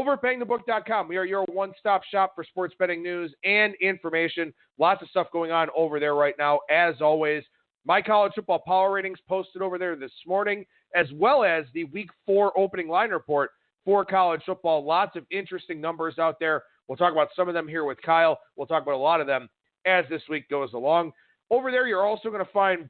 over at BangTheBook.com. We are your one-stop shop for sports betting news and information. Lots of stuff going on over there right now. As always, my college football power ratings posted over there this morning, as well as the Week 4 opening line report for college football. Lots of interesting numbers out there. We'll talk about some of them here with Kyle. We'll talk about a lot of them as this week goes along. Over there, you're also going to find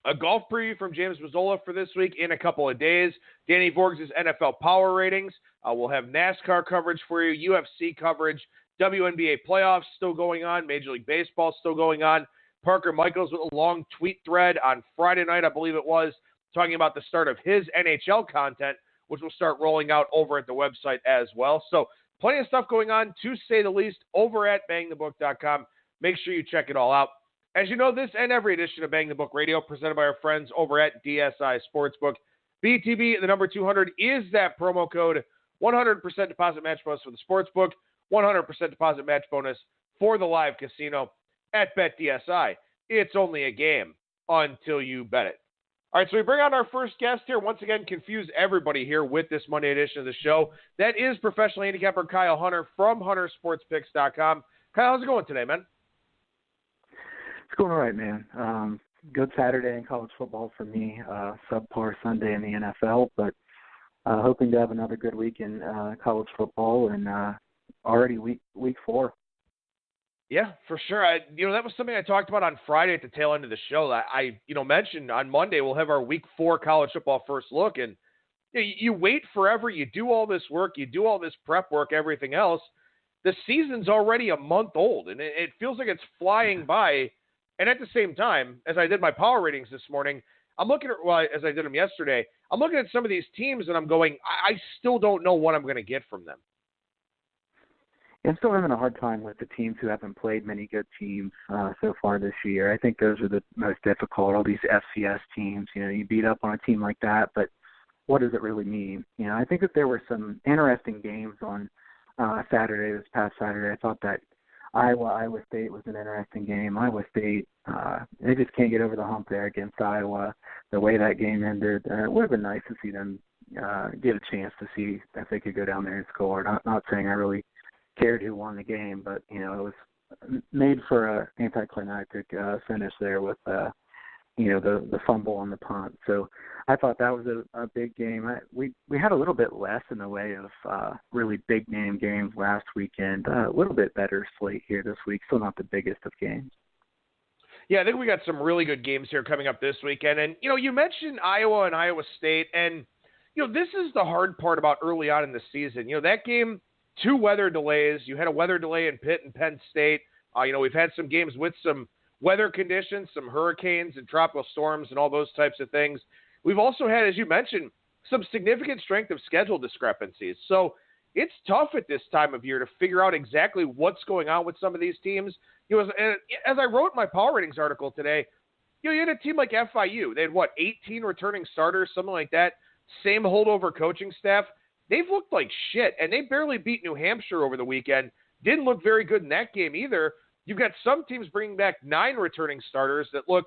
a golf preview from James Mazzola for this week in a couple of days. Danny Vorgs' NFL power ratings. We'll have NASCAR coverage for you, UFC coverage, WNBA playoffs still going on, Major League Baseball still going on. Parker Michaels with a long tweet thread on Friday night, I believe it was, talking about the start of his NHL content, which will start rolling out over at the website as well. So plenty of stuff going on, to say the least, over at BangTheBook.com. Make sure you check it all out. As you know, this and every edition of Bang the Book Radio, presented by our friends over at DSI Sportsbook. BTB, the number 200, is that promo code. 100% deposit match bonus for the Sportsbook. 100% deposit match bonus for the live casino at BetDSI. It's only a game until you bet it. All right, so we bring on our first guest here. Once again, confuse everybody here with this Monday edition of the show. That is professional handicapper Kyle Hunter from HunterSportsPicks.com. Kyle, how's it going today, man? It's going all right, man. Good Saturday in college football for me. Subpar Sunday in the NFL, but hoping to have another good week in college football, and already week 4. Yeah, for sure. That was something I talked about on Friday at the tail end of the show. I mentioned on Monday we'll have our Week 4 college football first look, and you wait forever. You do all this work. You do all this prep work, everything else. The season's already a month old, and it feels like it's flying by. And at the same time, as I did my power ratings this morning, I'm looking at, as I did them yesterday, I'm looking at some of these teams and I'm going, I still don't know what I'm going to get from them. I'm still having a hard time with the teams who haven't played many good teams so far this year. I think those are the most difficult, all these FCS teams. You beat up on a team like that, but what does it really mean? I think that there were some interesting games on Saturday, this past Saturday. I thought that Iowa State was an interesting game. Iowa State, they just can't get over the hump there against Iowa. The way that game ended, it would have been nice to see them get a chance to see if they could go down there and score. Not saying I really cared who won the game, but it was made for an anticlimactic finish there with the fumble on the punt. So I thought that was a big game. We had a little bit less in the way of really big name games last weekend. A little bit better slate here this week. Still not the biggest of games. Yeah, I think we got some really good games here coming up this weekend. And, you mentioned Iowa and Iowa State. And, this is the hard part about early on in the season. That game, 2 weather delays. You had a weather delay in Pitt and Penn State. We've had some games with some weather conditions, some hurricanes and tropical storms and all those types of things. We've also had, as you mentioned, some significant strength of schedule discrepancies. So it's tough at this time of year to figure out exactly what's going on with some of these teams. As I wrote in my power ratings article today, you had a team like FIU. They had, 18 returning starters, something like that. Same holdover coaching staff. They've looked like shit, and they barely beat New Hampshire over the weekend. Didn't look very good in that game either. You've got some teams bringing back 9 returning starters that look,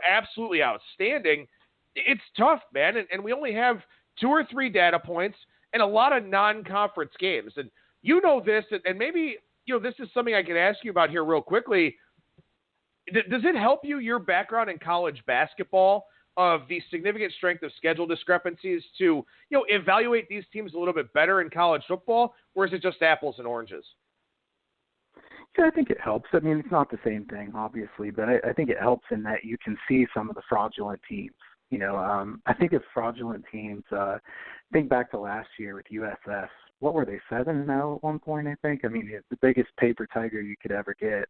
absolutely outstanding. It's tough, man, and we only have 2 or 3 data points and a lot of non-conference games. And this, and maybe, this is something I could ask you about here real quickly. Does it help you, your background in college basketball, of the significant strength of schedule discrepancies to, evaluate these teams a little bit better in college football, or is it just apples and oranges? Yeah, I think it helps. I mean, it's not the same thing, obviously, but I think it helps in that you can see some of the fraudulent teams. I think of fraudulent teams. Think back to last year with USF. What were they, 7-0 at one point, I think? I mean, the biggest paper tiger you could ever get.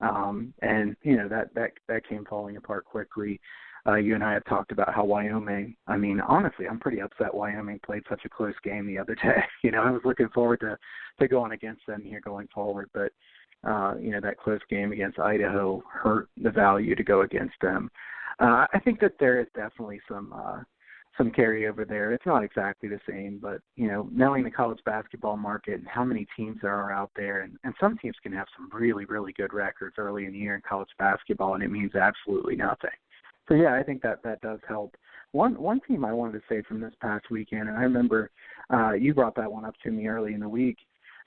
And, that came falling apart quickly. You and I have talked about how Wyoming, I mean, honestly, I'm pretty upset Wyoming played such a close game the other day. I was looking forward to going against them here going forward, but that close game against Idaho hurt the value to go against them. I think that there is definitely some carryover there. It's not exactly the same, but, knowing the college basketball market and how many teams there are out there, and some teams can have some really, really good records early in the year in college basketball, and it means absolutely nothing. So, yeah, I think that does help. One team I wanted to say from this past weekend, and I remember you brought that one up to me early in the week,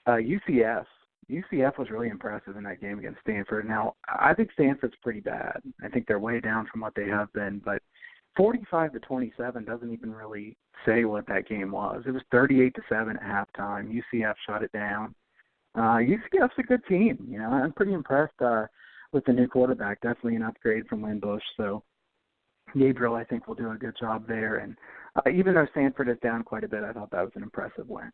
UCF. UCF was really impressive in that game against Stanford. Now, I think Stanford's pretty bad. I think they're way down from what they have been, but 45-27 doesn't even really say what that game was. It was 38-7 at halftime. UCF shut it down. UCF's a good team. You know, I'm pretty impressed with the new quarterback. Definitely an upgrade from Lynn Bush. So Gabriel, I think, will do a good job there. And even though Stanford is down quite a bit, I thought that was an impressive win.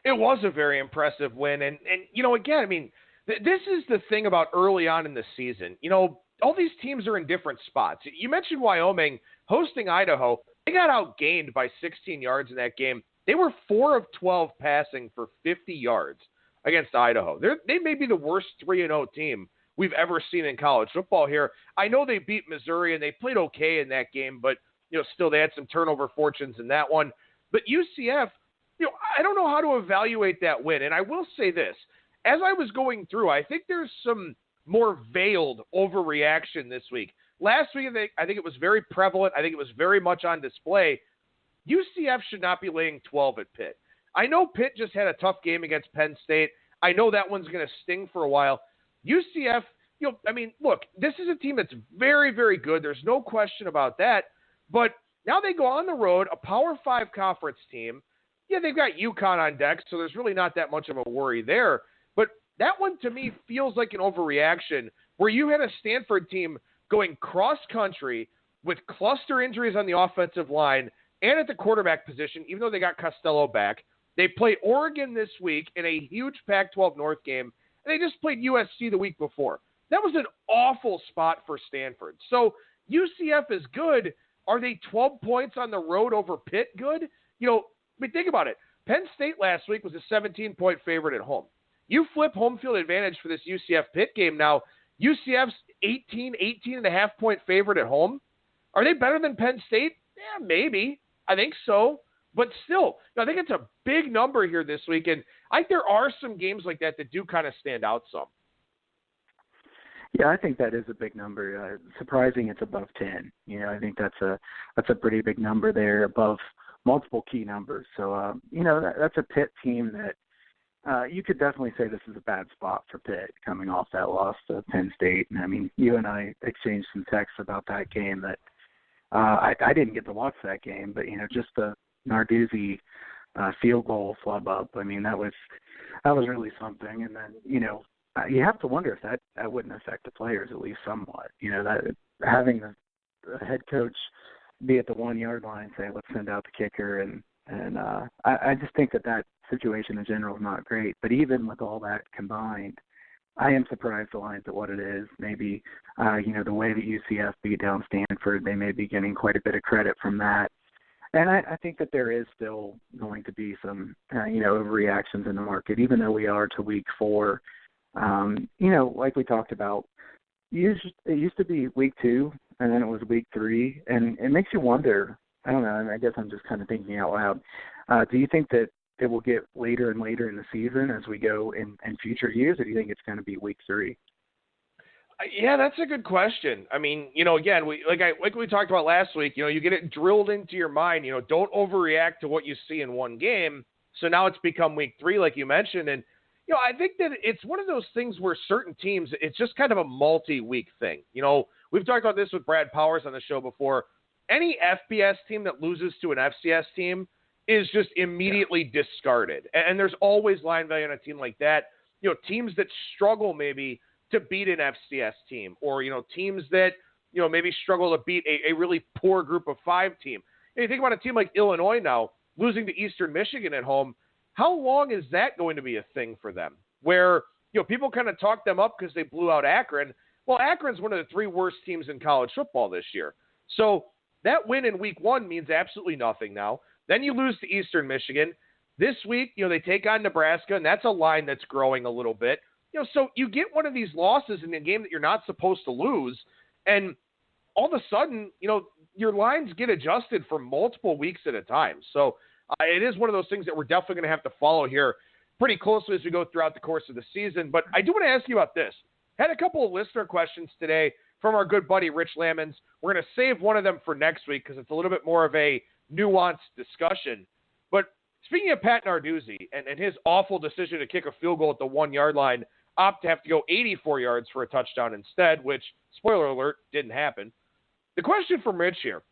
It was a very impressive win. And you know, again, I mean, this is the thing about early on in the season. You know, all these teams are in different spots. You mentioned Wyoming hosting Idaho. They got outgained by 16 yards in that game. They were 4 of 12 passing for 50 yards against Idaho. They may be the worst 3-0 team we've ever seen in college football here. I know they beat Missouri and they played okay in that game, but you know, still they had some turnover fortunes in that one. But UCF, you know, I don't know how to evaluate that win. And I will say this, as I was going through, I think there's some more veiled overreaction this week. Last week, I think it was very prevalent. I think it was very much on display. UCF should not be laying 12 at Pitt. I know Pitt just had a tough game against Penn State. I know that one's going to sting for a while. UCF, you know, I mean, look, this is a team that's very, very good. There's no question about that. But now they go on the road, a Power 5 conference team. Yeah, they've got UConn on deck, so there's really not that much of a worry there. But that one, to me, feels like an overreaction where you had a Stanford team going cross-country with cluster injuries on the offensive line and at the quarterback position, even though they got Costello back. They play Oregon this week in a huge Pac-12 North game, and they just played USC the week before. That was an awful spot for Stanford. So UCF is good. Are they 12 points on the road over Pitt good? You know, I mean, think about it. Penn State last week was a 17-point favorite at home. You flip home field advantage for this UCF-Pitt game now. UCF's 18.5-point favorite at home. Are they better than Penn State? Yeah, maybe. I think so. But still, I think it's a big number here this week. And I think there are some games like that do kind of stand out some. Yeah, I think that is a big number. Surprising it's above 10. You know, I think that's a pretty big number there, above multiple key numbers. So, you know, that's a Pitt team that you could definitely say this is a bad spot for Pitt coming off that loss to Penn State. And, I mean, you and I exchanged some texts about that game that I didn't get to watch that game, but, you know, just the Narduzzi field goal flub up, I mean, that was really something. And then, you know, you have to wonder if that wouldn't affect the players at least somewhat. You know, that having the head coach be at the 1-yard line and say, let's send out the kicker. And I just think that situation in general is not great. But even with all that combined, I am surprised the line's at what it is. Maybe, you know, the way that UCF beat down Stanford, they may be getting quite a bit of credit from that. And I think that there is still going to be some, you know, overreactions in the market, even though we are to week 4. You know, like we talked about, it used to be week 2, and then it was week 3, and it makes you wonder. I don't know. I guess I'm just kind of thinking out loud. Do you think that it will get later and later in the season as we go in future years, or do you think it's going to be week 3? Yeah, that's a good question. I mean, you know, again, like we talked about last week, you know, you get it drilled into your mind, you know, don't overreact to what you see in one game. So now it's become week 3, like you mentioned. And, you know, I think that it's one of those things where certain teams, it's just kind of a multi-week thing. You know, we've talked about this with Brad Powers on the show before. Any FBS team that loses to an FCS team is just immediately discarded. And there's always line value on a team like that. You know, teams that struggle maybe to beat an FCS team, or, you know, teams that, you know, maybe struggle to beat a really poor group of 5 team. And you think about a team like Illinois now, losing to Eastern Michigan at home. How long is that going to be a thing for them? Where, you know, people kind of talk them up because they blew out Akron. Well, Akron's one of the 3 worst teams in college football this year. So that win in week 1 means absolutely nothing now. Then you lose to Eastern Michigan. This week, you know, they take on Nebraska, and that's a line that's growing a little bit. You know, so you get one of these losses in a game that you're not supposed to lose, and all of a sudden, you know, your lines get adjusted for multiple weeks at a time. So it is one of those things that we're definitely going to have to follow here pretty closely as we go throughout the course of the season. But I do want to ask you about this. Had a couple of listener questions today from our good buddy Rich Lamons. We're going to save one of them for next week because it's a little bit more of a nuanced discussion. But speaking of Pat Narduzzi and his awful decision to kick a field goal at the 1-yard line, opt to have to go 84 yards for a touchdown instead, which, spoiler alert, didn't happen. The question from Rich here,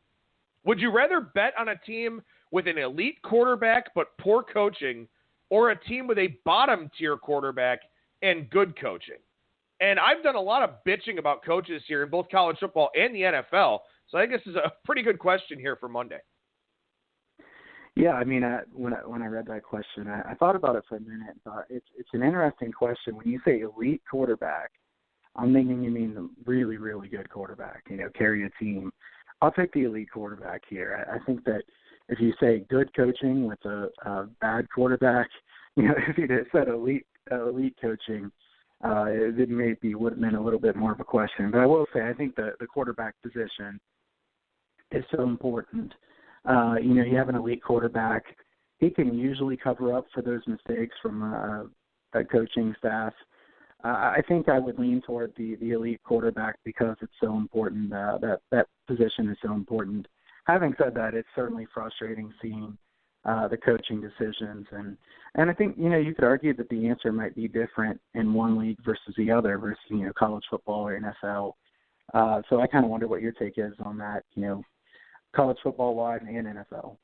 would you rather bet on a team with an elite quarterback but poor coaching, or a team with a bottom-tier quarterback and good coaching? And I've done a lot of bitching about coaches here in both college football and the NFL, so I think this is a pretty good question here for Monday. Yeah, I mean, when I read that question, I thought about it for a minute and thought it's an interesting question. When you say elite quarterback, I'm thinking you mean the really, really good quarterback, carry a team. I'll take the elite quarterback here. I think that if you say good coaching with a bad quarterback, if you just said elite coaching, it would have been a little bit more of a question. But I will say I think the quarterback position is so important. You have an elite quarterback. He can usually cover up for those mistakes from a coaching staff. I think I would lean toward the elite quarterback because it's so important. That position is so important. Having said that, it's certainly frustrating seeing the coaching decisions. And I think, you could argue that the answer might be different in one league versus the other versus, college football or NFL. So I kind of wonder what your take is on that, college football wide and NFL.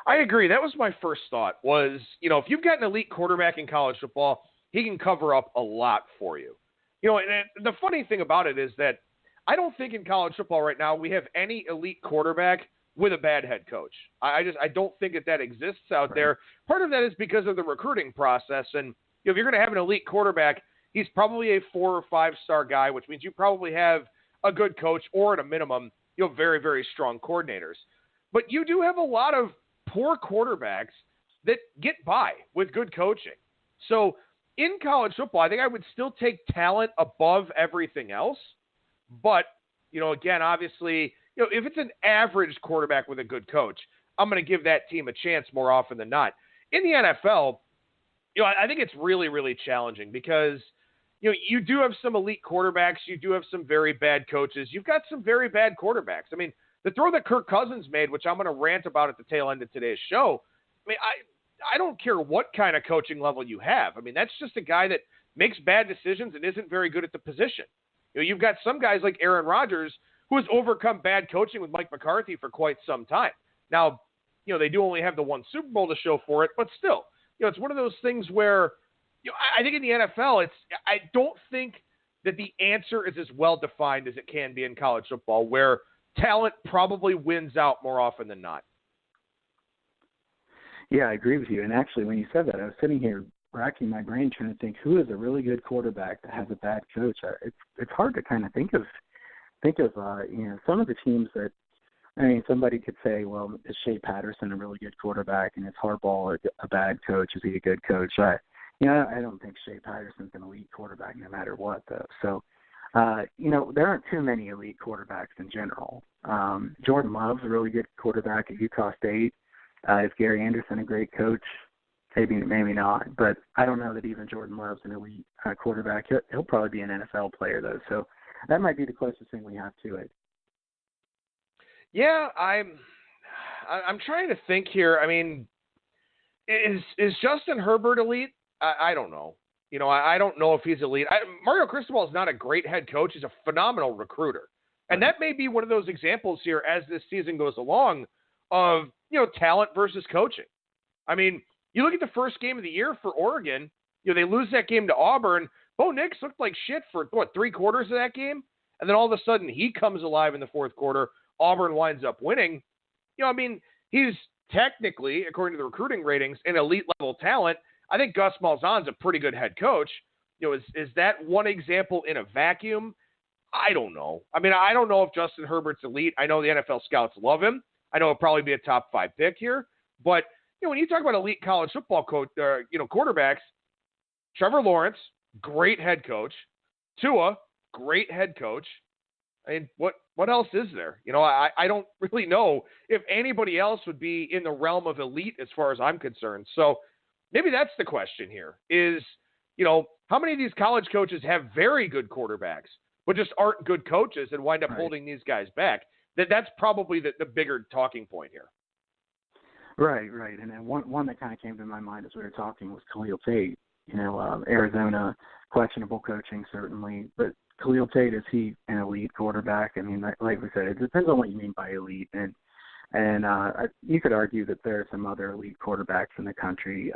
I agree. That was my first thought was, if you've got an elite quarterback in college football, he can cover up a lot for you. And the funny thing about it is that I don't think in college football right now we have any elite quarterback with a bad head coach. I don't think that exists out there. Part of that is because of the recruiting process. And if you're going to have an elite quarterback, he's probably a 4 or 5-star guy, which means you probably have a good coach or at a minimum, very, very strong coordinators. But you do have a lot of poor quarterbacks that get by with good coaching. So in college football, I think I would still take talent above everything else. But, again, obviously, if it's an average quarterback with a good coach, I'm going to give that team a chance more often than not. In the NFL, I think it's really, really challenging because, you do have some elite quarterbacks. You do have some very bad coaches. You've got some very bad quarterbacks. I mean, the throw that Kirk Cousins made, which I'm going to rant about at the tail end of today's show, I don't care what kind of coaching level you have. I mean, that's just a guy that makes bad decisions and isn't very good at the position. You've got some guys like Aaron Rodgers who has overcome bad coaching with Mike McCarthy for quite some time. Now, they do only have the one Super Bowl to show for it, but still, it's one of those things where, I think in the NFL, I don't think that the answer is as well defined as it can be in college football, where talent probably wins out more often than not. Yeah, I agree with you. And actually, when you said that, I was sitting here racking my brain trying to think who is a really good quarterback that has a bad coach. It's hard to kind of think of some of the teams that, somebody could say, well, is Shea Patterson a really good quarterback, and is Harbaugh a bad coach? Is he a good coach? I don't think Shea Patterson's an elite quarterback no matter what, though. So, there aren't too many elite quarterbacks in general. Jordan Love's a really good quarterback at Utah State. Is Gary Anderson a great coach? Maybe not. But I don't know that even Jordan Love's an elite quarterback. He'll probably be an NFL player, though. So that might be the closest thing we have to it. Yeah, I'm trying to think here. I mean, is Justin Herbert elite? I don't know. I don't know if he's elite. Mario Cristobal is not a great head coach. He's a phenomenal recruiter. And that may be one of those examples here as this season goes along of, talent versus coaching. I mean, you look at the first game of the year for Oregon, they lose that game to Auburn. Bo Nix looked like shit for, 3 quarters of that game? And then all of a sudden he comes alive in the fourth quarter. Auburn winds up winning. He's technically, according to the recruiting ratings, an elite level talent. I think Gus Malzahn's a pretty good head coach. Is that one example in a vacuum? I don't know. I don't know if Justin Herbert's elite. I know the NFL scouts love him. I know he'll probably be a top 5 pick here. But, when you talk about elite college football quarterbacks, Trevor Lawrence, great head coach. Tua, great head coach. What else is there? I don't really know if anybody else would be in the realm of elite as far as I'm concerned. So maybe that's the question here is, how many of these college coaches have very good quarterbacks, but just aren't good coaches and wind up holding these guys back. That's probably the bigger talking point here. Right. And then one that kind of came to my mind as we were talking was Khalil Tate. Arizona, questionable coaching certainly, but Khalil Tate, is he an elite quarterback? I mean, like we said, it depends on what you mean by elite, and you could argue that there are some other elite quarterbacks in the country.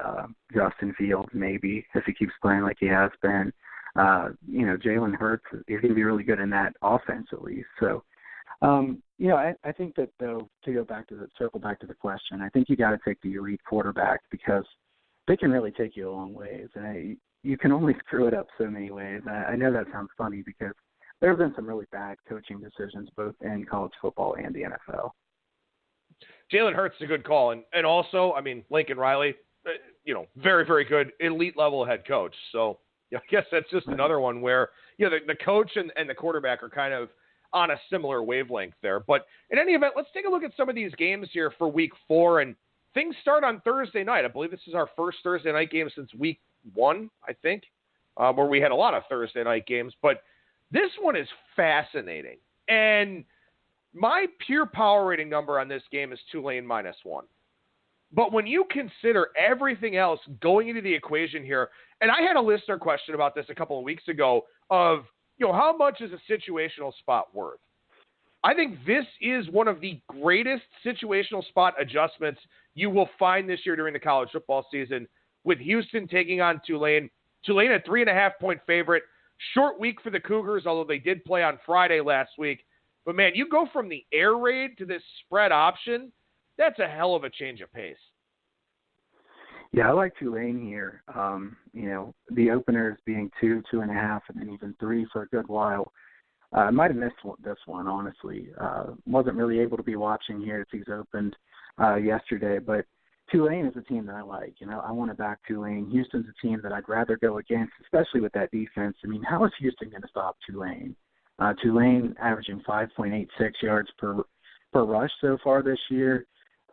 Justin Fields, maybe, if he keeps playing like he has been. Jalen Hurts is going to be really good in that offense at least. So, I think that, though, to circle back to the question, I think you got to take the elite quarterback because they can really take you a long ways. And you can only screw it up so many ways. I know that sounds funny because there have been some really bad coaching decisions both in college football and the NFL. Jalen Hurts is a good call. And also, I mean, Lincoln Riley, very, very good elite-level head coach. So I guess that's just another one where, the coach and the quarterback are kind of on a similar wavelength there. But in any event, let's take a look at some of these games here for Week 4. And things start on Thursday night. I believe this is our first Thursday night game since Week 1, I think, where we had a lot of Thursday night games. But this one is fascinating. And my pure power rating number on this game is Tulane -1. But when you consider everything else going into the equation here, and I had a listener question about this a couple of weeks ago of, how much is a situational spot worth? I think this is one of the greatest situational spot adjustments you will find this year during the college football season, with Houston taking on Tulane. Tulane a 3.5-point favorite. Short week for the Cougars, although they did play on Friday last week. But, man, you go from the air raid to this spread option, that's a hell of a change of pace. Yeah, I like Tulane here. The openers being 2, 2.5, and then even 3 for a good while. I might have missed this one, honestly. Wasn't really able to be watching here as he's opened yesterday, but Tulane is a team that I like. I want to back Tulane. Houston's a team that I'd rather go against, especially with that defense. I mean, how is Houston going to stop Tulane? Tulane averaging 5.86 yards per rush so far this year.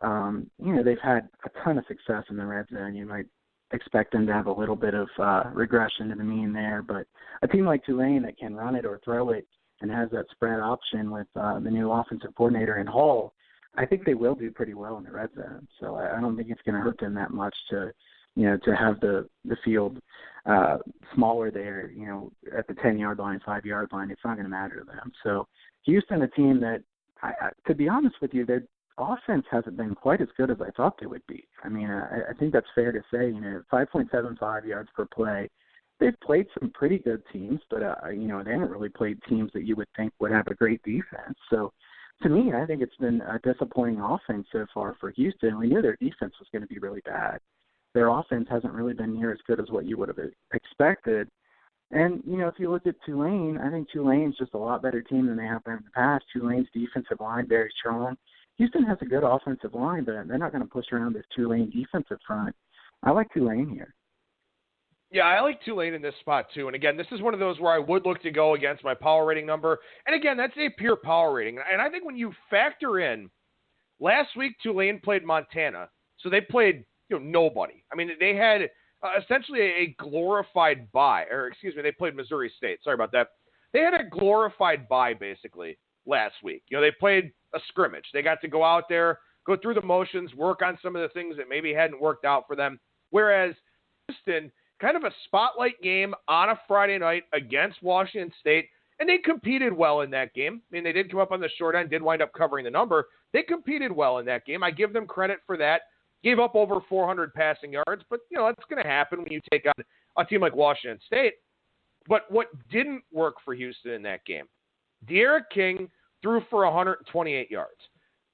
They've had a ton of success in the red zone. You might expect them to have a little bit of regression to the mean there, but a team like Tulane that can run it or throw it and has that spread option with the new offensive coordinator in Hall, I think they will do pretty well in the red zone. So I don't think it's going to hurt them that much to have the field smaller there, at the 10-yard line, 5-yard line. It's not going to matter to them. So Houston, a team that, to be honest with you, their offense hasn't been quite as good as I thought they would be. I mean, I think that's fair to say. 5.75 yards per play. They've played some pretty good teams, but they haven't really played teams that you would think would have a great defense. So to me, I think it's been a disappointing offense so far for Houston. We knew their defense was going to be really bad. Their offense hasn't really been near as good as what you would have expected. And, if you look at Tulane, I think Tulane's just a lot better team than they have been in the past. Tulane's defensive line, very strong. Houston has a good offensive line, but they're not going to push around this Tulane defensive front. I like Tulane here. Yeah, I like Tulane in this spot too. And again, this is one of those where I would look to go against my power rating number. And again, that's a pure power rating. And I think when you factor in, last week Tulane played Montana, so they played nobody. I mean, they had essentially a glorified bye, they played Missouri State. Sorry about that. They had a glorified bye basically last week. They played a scrimmage. They got to go out there, go through the motions, work on some of the things that maybe hadn't worked out for them. Whereas Houston, kind of a spotlight game on a Friday night against Washington State, and they competed well in that game. I mean, they did come up on the short end, did wind up covering the number. They competed well in that game. I give them credit for that. Gave up over 400 passing yards, but, that's going to happen when you take on a team like Washington State. But what didn't work for Houston in that game, De'Ara King threw for 128 yards.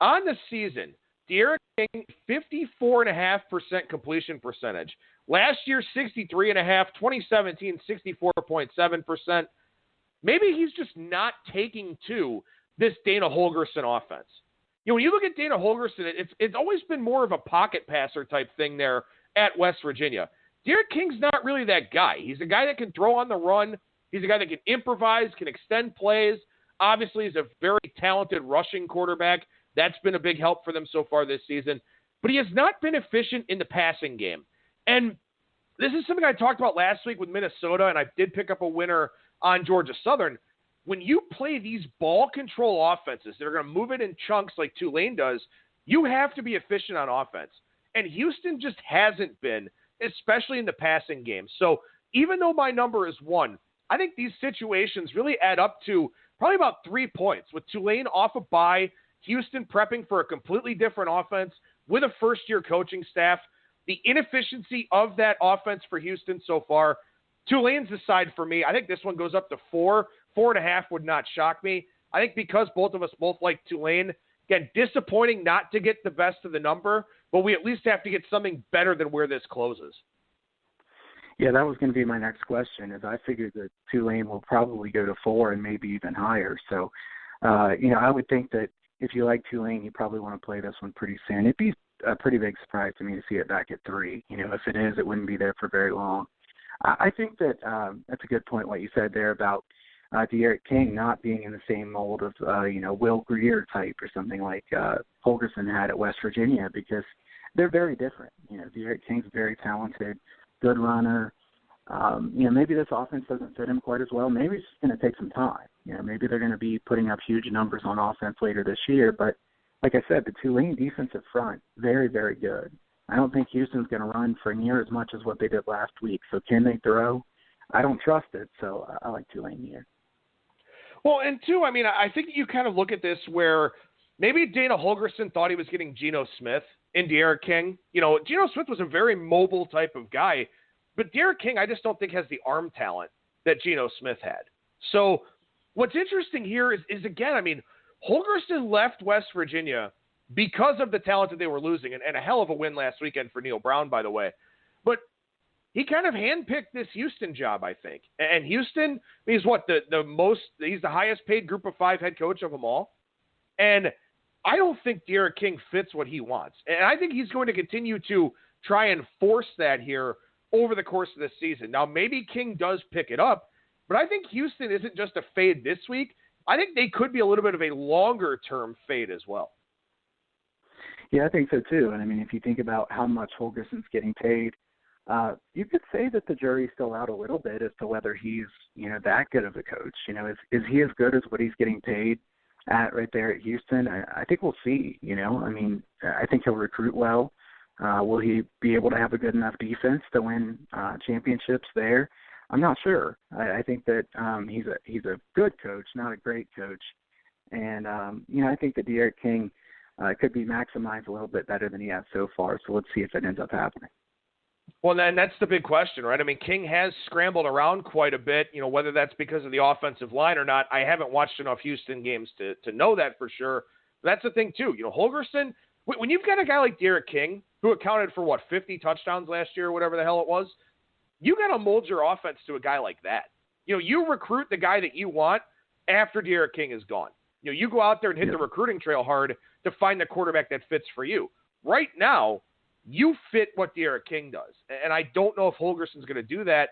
On the season, De'Ara King, 54.5% completion percentage. Last year, 63.5%. 2017, 64.7%. Maybe he's just not taking to this Dana Holgorsen offense. When you look at Dana Holgorsen, it's always been more of a pocket passer type thing there at West Virginia. De'Ara King's not really that guy. He's a guy that can throw on the run. He's a guy that can improvise, can extend plays. Obviously, he's a very talented rushing quarterback. That's been a big help for them so far this season. But he has not been efficient in the passing game. And this is something I talked about last week with Minnesota, and I did pick up a winner on Georgia Southern. when you play these ball control offenses that are going to move it in chunks like Tulane does, you have to be efficient on offense. And Houston just hasn't been, especially in the passing game. So even though my number is 1, I think these situations really add up to probably about 3 points, with Tulane off a bye, Houston prepping for a completely different offense with a first-year coaching staff, the inefficiency of that offense for Houston so far. Tulane's the side for me. I think this one goes up to 4. 4.5 would not shock me. I think because both of us both like Tulane, again, disappointing not to get the best of the number, but we at least have to get something better than where this closes. Yeah, that was going to be my next question, is I figured that Tulane will probably go to 4 and maybe even higher. So, I would think that if you like Tulane, you probably want to play this one pretty soon. It'd be a pretty big surprise to me to see it back at 3. If it is, it wouldn't be there for very long. I think that that's a good point, what you said there about De'Aaron King not being in the same mold of, Will Greer type or something like Holgorsen had at West Virginia, because they're very different. De'Aaron King's very talented, good runner. Maybe this offense doesn't fit him quite as well. Maybe it's just going to take some time. Maybe they're going to be putting up huge numbers on offense later this year. But like I said, the Tulane defensive front, very, very good. I don't think Houston's going to run for near as much as what they did last week. So can they throw? I don't trust it, so I like Tulane here. Well, and two, I think you kind of look at this where maybe Dana Holgorsen thought he was getting Geno Smith in De'Aaron King. Geno Smith was a very mobile type of guy, but De'Aaron King I just don't think has the arm talent that Geno Smith had. So what's interesting here is again, Holgorsen left West Virginia because of the talent that they were losing, and a hell of a win last weekend for Neil Brown, by the way. But he kind of handpicked this Houston job, I think. And Houston, he's he's the highest paid group of 5 head coach of them all. And I don't think De'Aaron King fits what he wants. And I think he's going to continue to try and force that here over the course of this season. Now, maybe King does pick it up, but I think Houston isn't just a fade this week. I think they could be a little bit of a longer-term fade as well. Yeah, I think so too. And if you think about how much Holgorsen's getting paid, you could say that the jury's still out a little bit as to whether he's, that good of a coach. Is he as good as what he's getting paid at right there at Houston? I think we'll see, I think he'll recruit well. Will he be able to have a good enough defense to win championships there? I'm not sure. I think that he's a good coach, not a great coach. And, I think that De'Aaron King could be maximized a little bit better than he has so far. So let's see if it ends up happening. Well, then that's the big question, right? King has scrambled around quite a bit, whether that's because of the offensive line or not. I haven't watched enough Houston games to know that for sure. But that's the thing, too. Holgorsen, when you've got a guy like De'Aaron King, who accounted for, 50 touchdowns last year or whatever the hell it was, you got to mold your offense to a guy like that. You recruit the guy that you want after De'Aaron King is gone. You go out there and hit the recruiting trail hard to find the quarterback that fits for you. Right now, you fit what De'Aaron King does. And I don't know if Holgorsen's going to do that.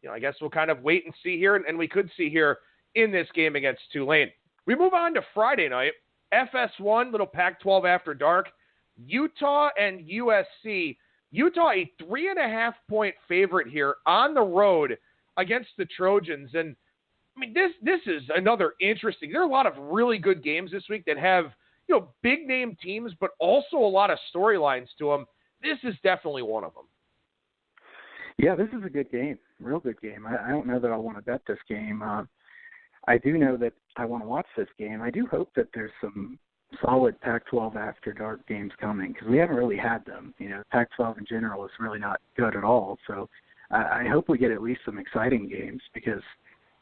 I guess we'll kind of wait and see here, and we could see here in this game against Tulane. We move on to Friday night. FS1, little Pac-12 after dark. Utah and USC. Utah, a 3.5-point favorite here on the road against the Trojans. And, this is another interesting. There are a lot of really good games this week that have, big-name teams, but also a lot of storylines to them. This is definitely one of them. Yeah, this is a good game, real good game. I don't know that I want to bet this game. I do know that I want to watch this game. I do hope that there's some solid Pac-12 after dark games coming, because we haven't really had them. Pac-12 in general is really not good at all. So I hope we get at least some exciting games, because,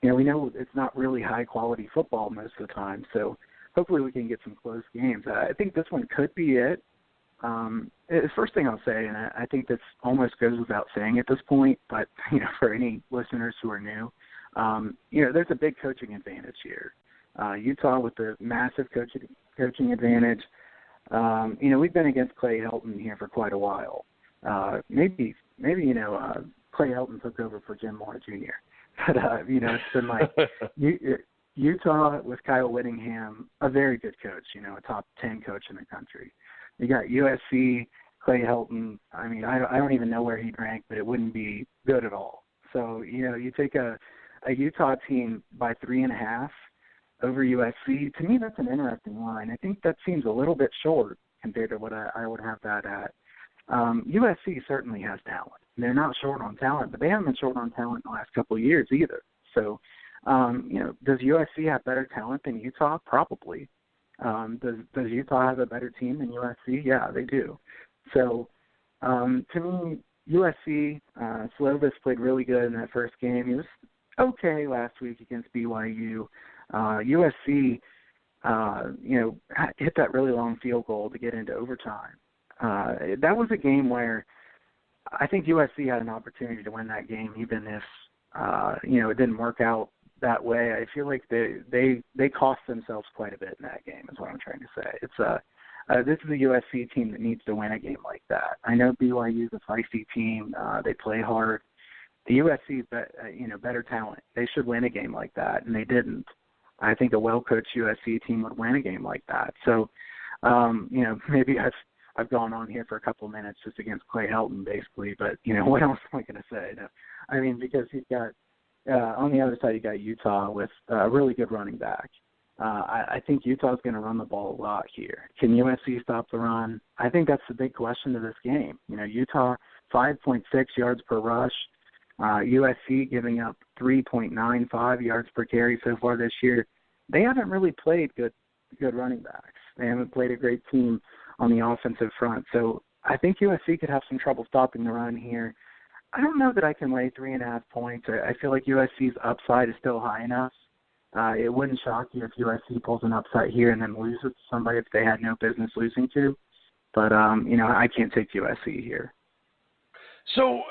we know it's not really high-quality football most of the time. So hopefully we can get some close games. I think this one could be it. The first thing I'll say, and I think this almost goes without saying at this point, but, for any listeners who are new, there's a big coaching advantage here. Utah with the massive coaching advantage. We've been against Clay Helton here for quite a while. Maybe Clay Helton took over for Jim Moore Jr. But, it's been like Utah with Kyle Whittingham, a very good coach, a top 10 coach in the country. You got USC, Clay Helton. I don't even know where he'd rank, but it wouldn't be good at all. So, you take a a Utah team by 3.5 over USC, to me that's an interesting line. I think that seems a little bit short compared to what I would have that at. USC certainly has talent. They're not short on talent, but they haven't been short on talent in the last couple of years either. So, does USC have better talent than Utah? Probably. Does Utah have a better team than USC? Yeah, they do. So, to me, USC, Slovis played really good in that first game. He was okay last week against BYU. USC, hit that really long field goal to get into overtime. That was a game where I think USC had an opportunity to win that game, even if, it didn't work out that way. I feel like they cost themselves quite a bit in that game is what I'm trying to say. It's this is a USC team that needs to win a game like that. I know BYU is a feisty team. They play hard. The USC is, better talent. They should win a game like that, and they didn't. I think a well-coached USC team would win a game like that. So, maybe I've gone on here for a couple of minutes just against Clay Helton, basically. But, what else am I going to say? No. I mean, because you've got, on the other side, you got Utah with a really good running back. I think Utah's going to run the ball a lot here. Can USC stop the run? I think that's the big question to this game. Utah, 5.6 yards per rush. USC giving up 3.95 yards per carry so far this year. They haven't really played good running backs. They haven't played a great team on the offensive front. So I think USC could have some trouble stopping the run here. I don't know that I can lay 3.5 points. I feel like USC's upside is still high enough. It wouldn't shock you if USC pulls an upset here and then loses to somebody if they had no business losing to. But, I can't take USC here. So,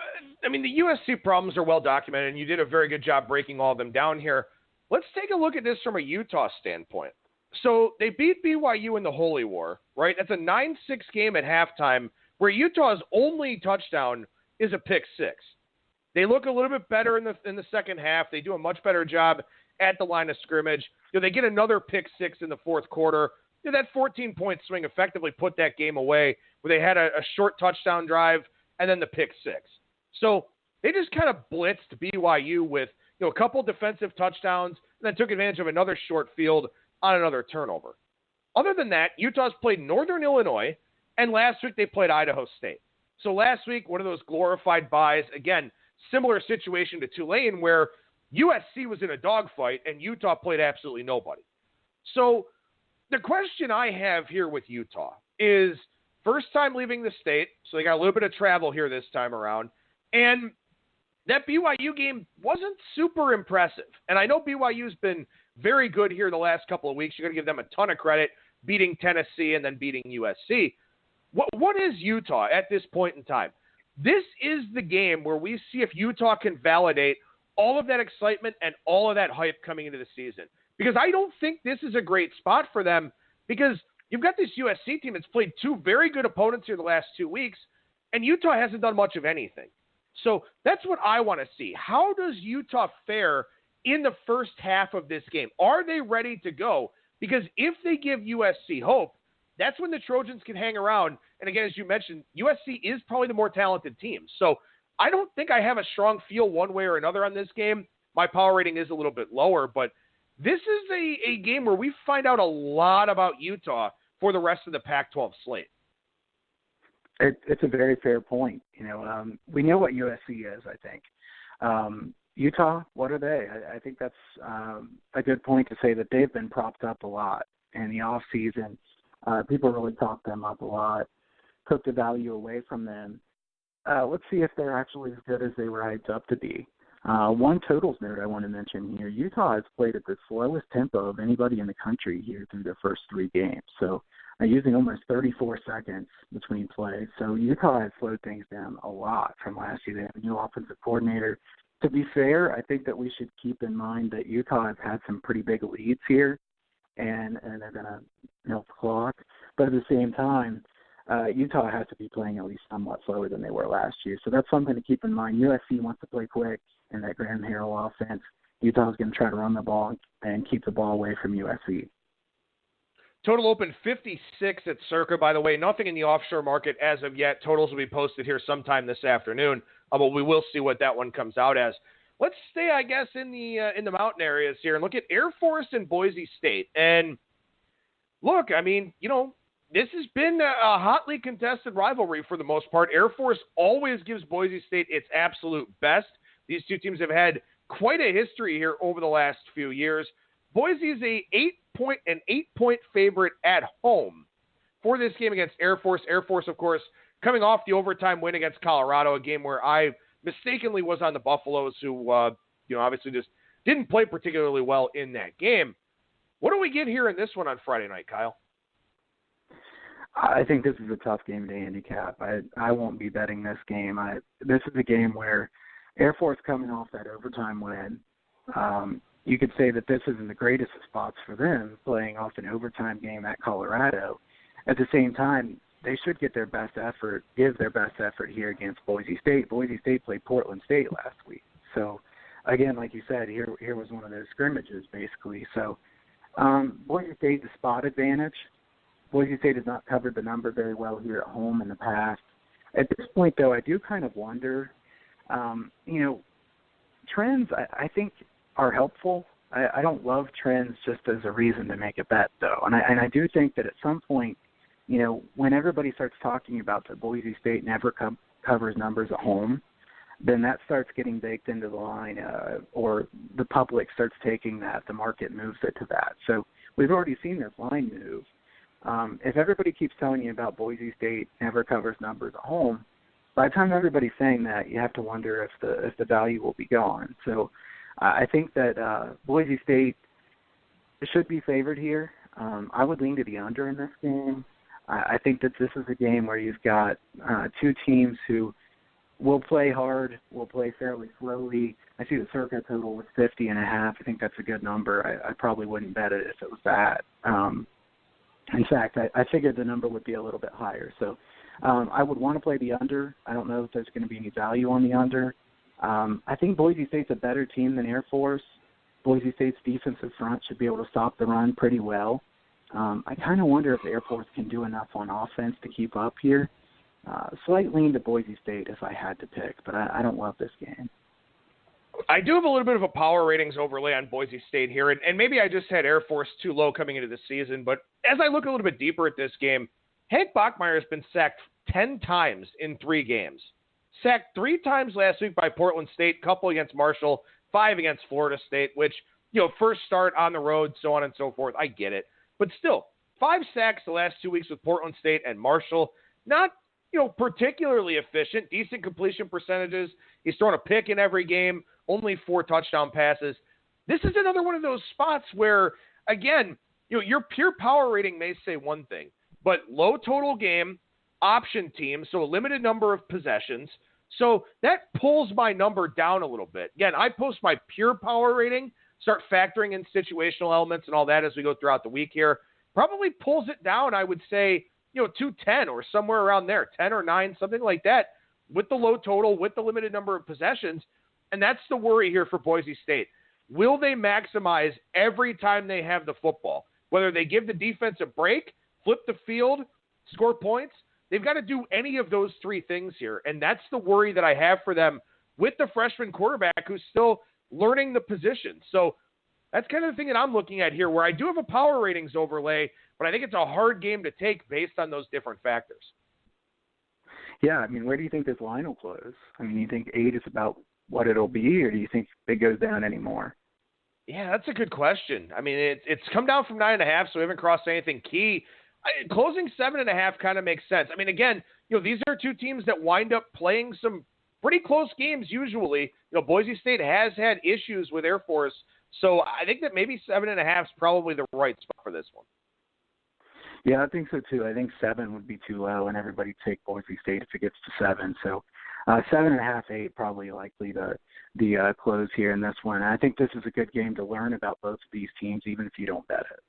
the USC problems are well documented, and you did a very good job breaking all of them down here. Let's take a look at this from a Utah standpoint. So they beat BYU in the Holy War, right? That's a 9-6 game at halftime where Utah's only touchdown is a pick six. They look a little bit better in the second half. They do a much better job at the line of scrimmage. They get another pick six in the fourth quarter. That 14-point swing effectively put that game away where they had a short touchdown drive and then the pick six. So they just kind of blitzed BYU with a couple defensive touchdowns and then took advantage of another short field on another turnover. Other than that, Utah's played Northern Illinois, and last week they played Idaho State. So last week, one of those glorified buys, again, similar situation to Tulane where USC was in a dogfight and Utah played absolutely nobody. So the question I have here with Utah is first time leaving the state, so they got a little bit of travel here this time around, and that BYU game wasn't super impressive. And I know BYU's been very good here the last couple of weeks. You're going to give them a ton of credit, beating Tennessee and then beating USC. What is Utah at this point in time? This is the game where we see if Utah can validate all of that excitement and all of that hype coming into the season. Because I don't think this is a great spot for them because you've got this USC team that's played two very good opponents here the last 2 weeks, and Utah hasn't done much of anything. So that's what I want to see. How does Utah fare in the first half of this game? Are they ready to go? Because if they give USC hope, that's when the Trojans can hang around. And again, as you mentioned, USC is probably the more talented team. So I don't think I have a strong feel one way or another on this game. My power rating is a little bit lower, but this is a game where we find out a lot about Utah for the rest of the Pac-12 slate. It's a very fair point. We know what USC is, I think. Utah, what are they? I think that's a good point to say that they've been propped up a lot in the off season. People really talked them up a lot, took the value away from them. Let's see if they're actually as good as they were hyped up to be. One totals note I want to mention here, Utah has played at the slowest tempo of anybody in the country here through their first 3 games. So using almost 34 seconds between plays. So Utah has slowed things down a lot from last year. They have a new offensive coordinator. To be fair, I think that we should keep in mind that Utah has had some pretty big leads here, and they're going to milk the clock. But at the same time, Utah has to be playing at least somewhat slower than they were last year. So that's something to keep in mind. USC wants to play quick in that Graham Harrell offense. Utah's going to try to run the ball and keep the ball away from USC. Total open 56 at Circa, by the way. Nothing in the offshore market as of yet. Totals will be posted here sometime this afternoon, but we will see what that one comes out as. let's stay, I guess, in the mountain areas here and look at Air Force and Boise State. And look, I mean, this has been a hotly contested rivalry for the most part. Air Force always gives Boise State its absolute best. These two teams have had quite a history here over the last few years. Boise is an 8-point favorite at home for this game against Air Force. Air Force, of course, coming off the overtime win against Colorado, a game where I mistakenly was on the Buffaloes, who obviously just didn't play particularly well in that game. What do we get here in this one on Friday night, Kyle? I think this is a tough game to handicap. I won't be betting this game. This is a game where Air Force coming off that overtime win, you could say that this isn't the greatest of spots for them, playing off an overtime game at Colorado. At the same time, they should give their best effort here against Boise State. Boise State played Portland State last week. So, again, like you said, here was one of those scrimmages, basically. So, Boise State, the spot advantage. Boise State has not covered the number very well here at home in the past. At this point, though, I do kind of wonder, trends, I think, are helpful. I don't love trends just as a reason to make a bet, though. And I do think that at some point, when everybody starts talking about that Boise State never covers numbers at home, then that starts getting baked into the line, or the public starts taking that, the market moves it to that. So we've already seen this line move. If everybody keeps telling you about Boise State never covers numbers at home, by the time everybody's saying that, you have to wonder if the value will be gone. So I think that Boise State should be favored here. I would lean to the under in this game. I think that this is a game where you've got two teams who will play hard, will play fairly slowly. I see the circa total was 50.5. I think that's a good number. I probably wouldn't bet it if it was that. In fact, I figured the number would be a little bit higher. So I would want to play the under. I don't know if there's going to be any value on the under. I think Boise State's a better team than Air Force. Boise State's defensive front should be able to stop the run pretty well. I kind of wonder if Air Force can do enough on offense to keep up here. Slight lean to Boise State if I had to pick, but I don't love this game. I do have a little bit of a power ratings overlay on Boise State here, and maybe I just had Air Force too low coming into the season, but as I look a little bit deeper at this game, Hank Bachmeier has been sacked 10 times in 3 games. Sacked 3 times last week by Portland State, couple against Marshall, 5 against Florida State, which, first start on the road, so on and so forth. I get it. But still, 5 sacks the last 2 weeks with Portland State and Marshall. Not, particularly efficient. Decent completion percentages. He's thrown a pick in every game. Only 4 touchdown passes. This is another one of those spots where, again, your pure power rating may say one thing, but low total game, option team, so a limited number of possessions. So that pulls my number down a little bit. Again, I post my pure power rating, start factoring in situational elements and all that as we go throughout the week here. Probably pulls it down, I would say, 210 or somewhere around there, 10 or 9, something like that, with the low total, with the limited number of possessions. And that's the worry here for Boise State. Will they maximize every time they have the football? Whether they give the defense a break, flip the field, score points, they've got to do any of those 3 things here. And that's the worry that I have for them with the freshman quarterback who's still learning the position. So that's kind of the thing that I'm looking at here, where I do have a power ratings overlay, but I think it's a hard game to take based on those different factors. Yeah, I mean, where do you think this line will close? I mean, you think 8 is about what it'll be, or do you think it goes down anymore? Yeah, that's a good question. I mean, it's come down from 9.5, so we haven't crossed anything key. Closing 7.5 kind of makes sense. I mean, again, these are 2 teams that wind up playing some pretty close games usually. Boise State has had issues with Air Force, so I think that maybe 7.5 is probably the right spot for this one. Yeah, I think so too. I think 7 would be too low, and everybody take Boise State if it gets to 7. So 7.5, 8 probably likely the close here in this one. And I think this is a good game to learn about both of these teams, even if you don't bet it.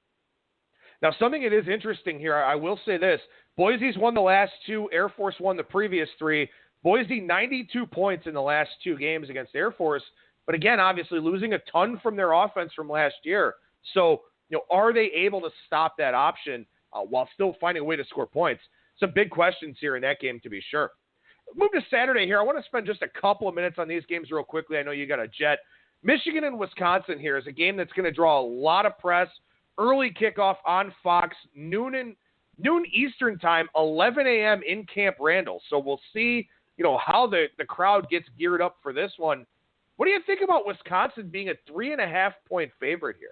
Now, something that is interesting here, I will say this. Boise's won the last 2. Air Force won the previous 3. Boise, 92 points in the last 2 games against Air Force. But again, obviously losing a ton from their offense from last year. So, are they able to stop that option while still finding a way to score points? Some big questions here in that game, to be sure. Move to Saturday here. I want to spend just a couple of minutes on these games real quickly. I know you got a jet. Michigan and Wisconsin here is a game that's going to draw a lot of press. Early kickoff on Fox, noon Eastern time, 11 a.m. in Camp Randall. So we'll see, how the crowd gets geared up for this one. What do you think about Wisconsin being a 3.5-point favorite here?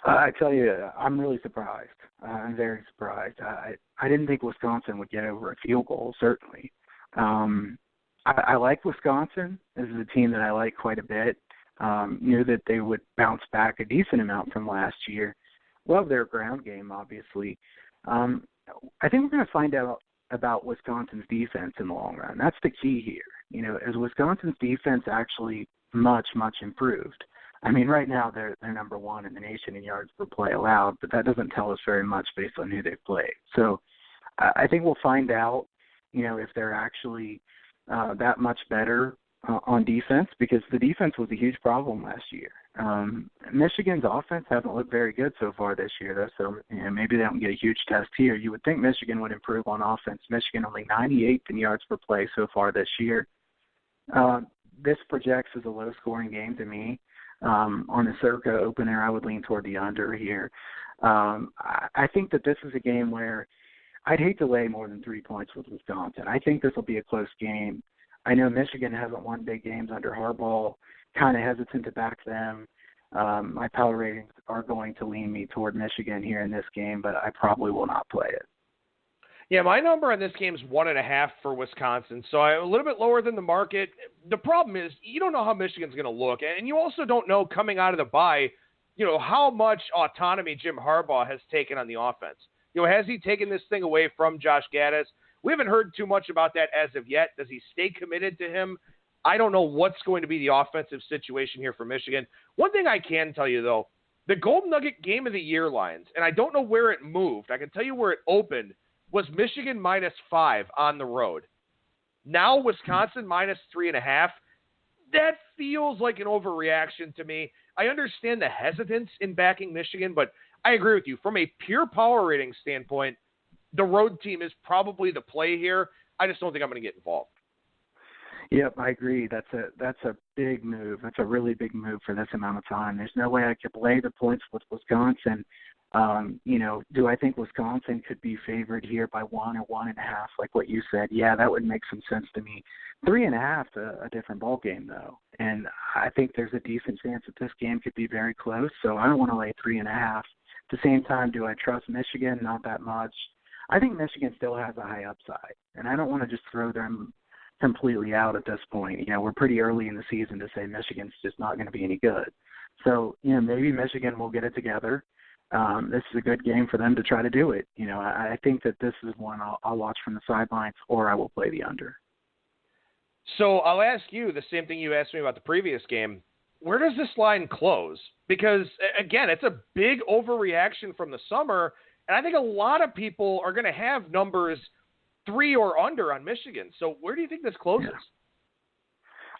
I tell you, I'm really surprised. I'm very surprised. I didn't think Wisconsin would get over a field goal, certainly. I like Wisconsin. This is a team that I like quite a bit. Knew that they would bounce back a decent amount from last year. Love their ground game, obviously. I think we're going to find out about Wisconsin's defense in the long run. That's the key here. Is Wisconsin's defense actually much, much improved? I mean, right now they're number one in the nation in yards per play allowed, but that doesn't tell us very much based on who they've played. So I think we'll find out, if they're actually that much better on defense, because the defense was a huge problem last year. Michigan's offense hasn't looked very good so far this year, though, so maybe they don't get a huge test here. You would think Michigan would improve on offense. Michigan only 98th in yards per play so far this year. This projects as a low-scoring game to me. On the Circa opener, I would lean toward the under here. I think that this is a game where I'd hate to lay more than 3 points with Wisconsin. I think this will be a close game. I know Michigan hasn't won big games under Harbaugh, kind of hesitant to back them. My power ratings are going to lean me toward Michigan here in this game, but I probably will not play it. Yeah, my number on this game is 1.5 for Wisconsin, so I'm a little bit lower than the market. The problem is you don't know how Michigan's going to look, and you also don't know coming out of the bye, how much autonomy Jim Harbaugh has taken on the offense. Has he taken this thing away from Josh Gaddis? We haven't heard too much about that as of yet. Does he stay committed to him? I don't know what's going to be the offensive situation here for Michigan. One thing I can tell you, though, the Gold Nugget Game of the Year lines, and I don't know where it moved. I can tell you where it opened, was Michigan -5 on the road. Now Wisconsin -3.5. That feels like an overreaction to me. I understand the hesitance in backing Michigan, but I agree with you. From a pure power rating standpoint, the road team is probably the play here. I just don't think I'm going to get involved. Yep, I agree. That's a big move. That's a really big move for this amount of time. There's no way I could lay the points with Wisconsin. Do I think Wisconsin could be favored here by 1 or 1.5, like what you said? Yeah, that would make some sense to me. 3.5, a different ball game, though. And I think there's a decent chance that this game could be very close, so I don't want to lay 3.5. At the same time, do I trust Michigan? Not that much. I think Michigan still has a high upside, and I don't want to just throw them completely out at this point. We're pretty early in the season to say Michigan's just not going to be any good. So, maybe Michigan will get it together. This is a good game for them to try to do it. I think that this is one I'll watch from the sidelines, or I will play the under. So I'll ask you the same thing you asked me about the previous game. Where does this line close? Because, again, it's a big overreaction from the summer, and I think a lot of people are going to have numbers 3 or under on Michigan. So where do you think this closes? Yeah.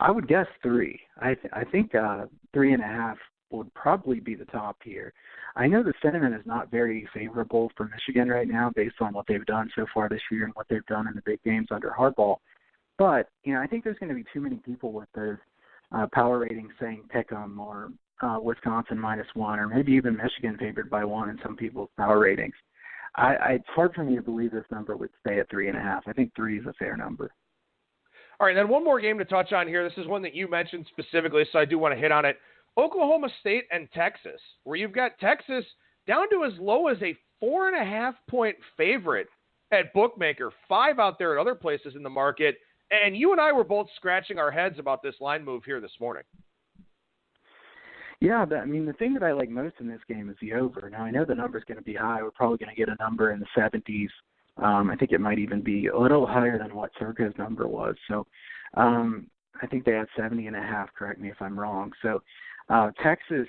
I would guess 3. I think 3.5 would probably be the top here. I know the sentiment is not very favorable for Michigan right now based on what they've done so far this year and what they've done in the big games under Harbaugh. But, I think there's going to be too many people with those power ratings saying pick 'em or Wisconsin -1 or maybe even Michigan favored by 1 in some people's power ratings. It's hard for me to believe this number would stay at 3.5. I think 3 is a fair number. All right, then one more game to touch on here. This is one that you mentioned specifically, so I do want to hit on it. Oklahoma State and Texas, where you've got Texas down to as low as a 4.5-point favorite at Bookmaker, 5 out there at other places in the market. And you and I were both scratching our heads about this line move here this morning. Yeah, the thing that I like most in this game is the over. Now, I know the number's going to be high. We're probably going to get a number in the 70s. I think it might even be a little higher than what Circa's number was. So I think they had 70.5, correct me if I'm wrong. So Texas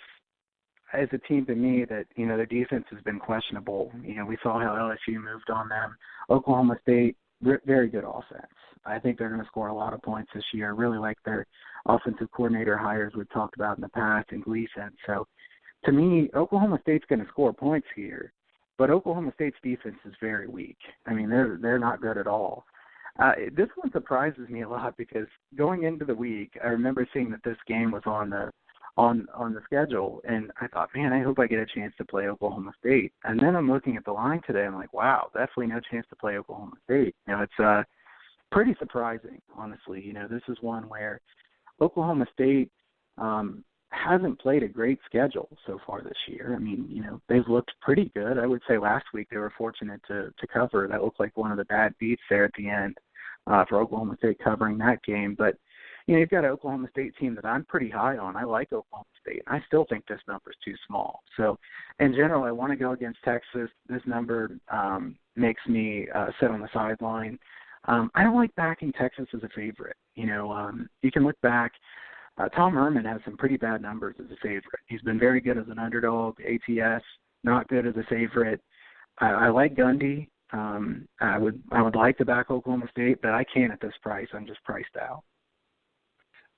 is a team to me that, their defense has been questionable. We saw how LSU moved on them. Oklahoma State, very good offense. I think they're going to score a lot of points this year. I really like their offensive coordinator hires we've talked about in the past in Gleason. So to me, Oklahoma State's going to score points here, but Oklahoma State's defense is very weak. They're not good at all. This one surprises me a lot because going into the week, I remember seeing that this game was on the schedule, and I thought, man, I hope I get a chance to play Oklahoma State. And then I'm looking at the line today, I'm like, wow, definitely no chance to play Oklahoma State. It's pretty surprising, honestly. This is one where Oklahoma State hasn't played a great schedule so far this year. I mean, they've looked pretty good. I would say last week they were fortunate to cover. That looked like one of the bad beats there at the end for Oklahoma State covering that game. But, you've got an Oklahoma State team that I'm pretty high on. I like Oklahoma State. I still think this number is too small. So, in general, I want to go against Texas. This number makes me sit on the sideline. I don't like backing Texas as a favorite. You can look back. Tom Herman has some pretty bad numbers as a favorite. He's been very good as an underdog, ATS, not good as a favorite. I like Gundy. I would like to back Oklahoma State, but I can't at this price. I'm just priced out.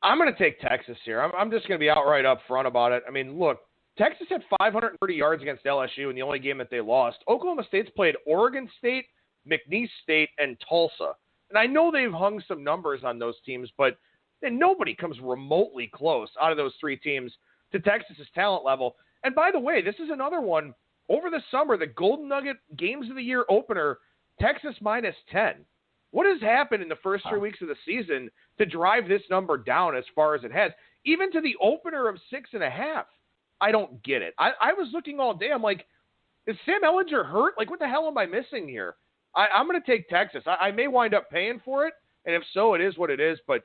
I'm going to take Texas here. I'm just going to be outright up front about it. I mean, look, Texas had 530 yards against LSU in the only game that they lost. Oklahoma State's played Oregon State, McNeese State, and Tulsa. And I know they've hung some numbers on those teams, but nobody comes remotely close out of those three teams to Texas's talent level. And by the way, this is another one. Over the summer, the Golden Nugget Games of the Year opener, Texas -10. What has happened in the first 3 weeks of the season to drive this number down as far as it has? Even to the opener of 6.5. I don't get it. I was looking all day. I'm like, is Sam Ehlinger hurt? Like, what the hell am I missing here? I'm going to take Texas. I may wind up paying for it, and if so, it is what it is. But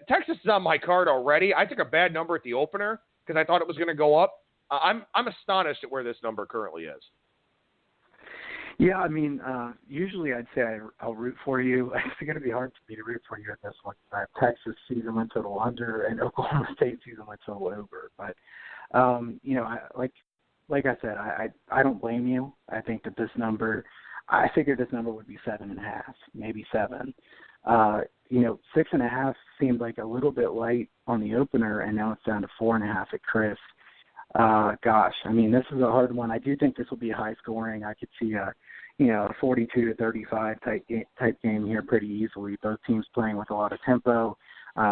Texas is on my card already. I took a bad number at the opener because I thought it was going to go up. I'm astonished at where this number currently is. Yeah, I mean, usually I'd say I'll root for you. It's going to be hard for me to root for you at this one. I have Texas season win total under and Oklahoma State season win total over. But, like I said, I don't blame you. I think that this number, I figured this number would be 7.5, maybe 7. 6.5 seemed like a little bit light on the opener, and now it's down to 4.5 at Chris. Gosh, I mean, this is a hard one. I do think this will be high scoring. I could see a 42-35 type game here pretty easily. Both teams playing with a lot of tempo.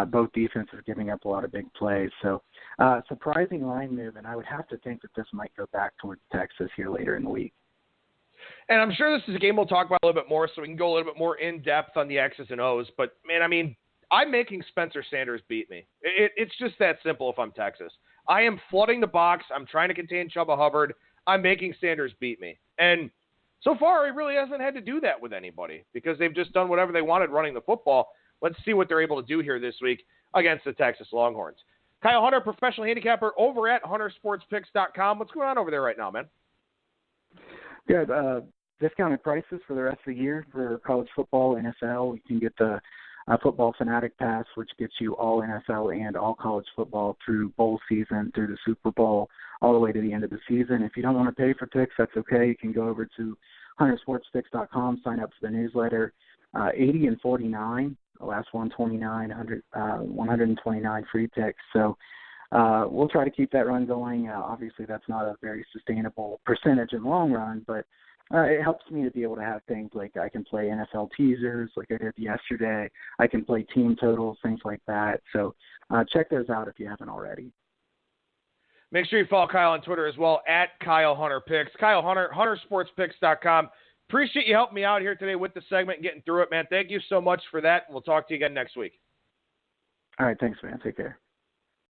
Both defenses giving up a lot of big plays. So, surprising line move, and I would have to think that this might go back towards Texas here later in the week. And I'm sure this is a game we'll talk about a little bit more, so we can go a little bit more in depth on the X's and O's. But man, I mean, I'm making Spencer Sanders beat me. It's just that simple if I'm Texas. I am flooding the box. I'm trying to contain Chubba Hubbard. I'm making Sanders beat me. And so far, he really hasn't had to do that with anybody because they've just done whatever they wanted running the football. Let's see what they're able to do here this week against the Texas Longhorns. Kyle Hunter, professional handicapper over at huntersportspicks.com. What's going on over there right now, man? Good. Discounted prices for the rest of the year for college football, NFL. You can get the Football Fanatic Pass, which gets you all NFL and all college football through bowl season, through the Super Bowl, all the way to the end of the season. If you don't want to pay for picks, that's okay. You can go over to huntersportspicks.com, sign up for the newsletter. 80 and 49, the last one 29, 129 free picks. So we'll try to keep that run going. Obviously, that's not a very sustainable percentage in the long run, but it helps me to be able to have things like I can play NFL teasers like I did yesterday. I can play team totals, things like that. So check those out if you haven't already. Make sure you follow Kyle on Twitter as well, at Kyle Hunter Picks. Kyle Hunter, huntersportspicks.com. Appreciate you helping me out here today with the segment and getting through it, man. Thank you so much for that. We'll talk to you again next week. All right, thanks, man. Take care.